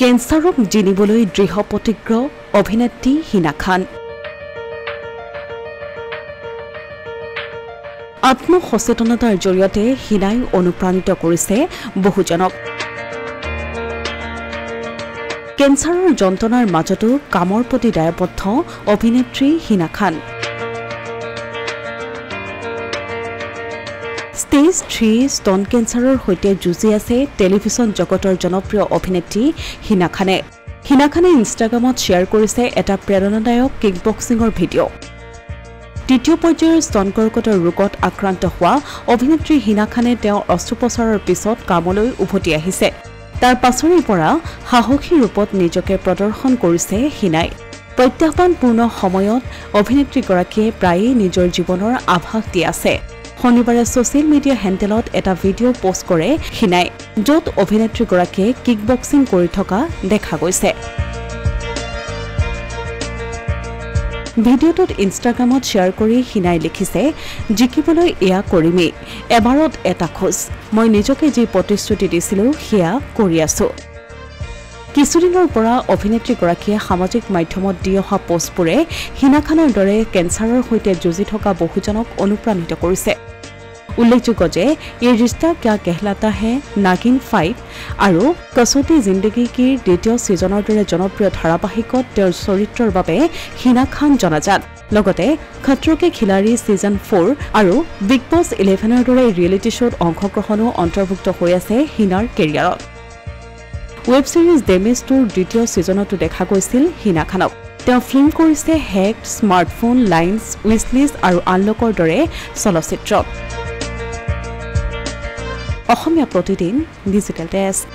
কেঞ্চাৰক জিনিবলৈ দৃঢ় প্ৰতিজ্ঞ অভিনেত্ৰী হিনা খান। আত্মসচেতনতাৰ জৰিয়তে হিনাই অনুপ্ৰাণিত কৰিছে বহুজনক। কেঞ্চাৰৰ যন্ত্ৰণাৰ মাজতো কামৰ প্ৰতি দায়বদ্ধ অভিনেত্ৰী হিনা খান। ষ্টেজ 3 স্তন কেঞ্চাৰৰ সৈতে যুঁজি আছে টেলিভিছন জগতৰ জনপ্ৰিয় অভিনেত্ৰী হিনা খানে। হিনা খানে ইনষ্টাগ্ৰামত শ্বেয়াৰ কৰিছে এটা প্ৰেৰণাদায়ক কিকবক্সিঙৰ ভিডিঅ'। তৃতীয় পৰ্যায়ৰ স্তন কৰ্কটৰ ৰোগত আক্ৰান্ত হোৱা অভিনেত্ৰী হিনা খানে তেওঁৰ অস্ত্ৰোপচাৰৰ পিছত কামলৈ উভতি আহিছে। তাৰ পাছৰে পৰা সাহসী ৰূপত নিজকে প্ৰদৰ্শন কৰিছে হিনাই। প্ৰত্যাহ্বানপূৰ্ণ সময়ত অভিনেত্ৰীগৰাকীয়ে প্ৰায়েই নিজৰ জীৱনৰ আভাস দি আছে। শনিবাৰে ছ'চিয়েল মিডিয়া হেণ্ডেলত এটা ভিডিঅ' পোষ্ট কৰে হিনাই, য'ত অভিনেত্ৰীগৰাকীয়ে কিকবক্সিং কৰি থকা দেখা গৈছে। ভিডিঅ'টোত ইনষ্টাগ্ৰামত শ্বেয়াৰ কৰি হিনাই লিখিছে, জিকিবলৈ এয়া কৰিমেই, এবাৰত এটা খোজ। মই নিজকে যি প্ৰতিশ্ৰুতি দিছিলোঁ সেয়া কৰি আছো। কিছুদিনৰ পৰা অভিনেত্ৰীগৰাকীয়ে সামাজিক মাধ্যমত দি অহা পোষ্টবোৰে হিনা খানৰ দৰে কেঞ্চাৰৰ সৈতে যুঁজি থকা বহুজনক অনুপ্ৰাণিত কৰিছে। উল্লেখযোগ্য যে এই ৰিষ্টা ক্যা কেহলাতা হে, নাগিন 5 আৰু কছৌটি জিন্দগী কিৰ দ্বিতীয় ছিজনৰ দৰে জনপ্ৰিয় ধাৰাবাহিকত তেওঁৰ চৰিত্ৰৰ বাবে হিনা খান জনাজাত। লগতে খটৰো কে খিলাড়ী ছিজন 4 আৰু বিগ বছ 11ৰ দৰে ৰিয়েলিটি শ্ব'ত অংশগ্ৰহণো অন্তৰ্ভুক্ত হৈ আছে হিনাৰ কেৰিয়াৰত। ৱেব ছিৰিজ ডেমেজ 2ৰ দ্বিতীয় ছিজনতো দেখা গৈছিল হিনা খানক। তেওঁ ফিল্ম কৰিছে হেক্ট, স্মাৰ্টফোন, লাইন্স, উইছলিষ্ট আৰু আনলকৰ দৰে চলচ্চিত্ৰত। Asomiya Pratidin digital desk.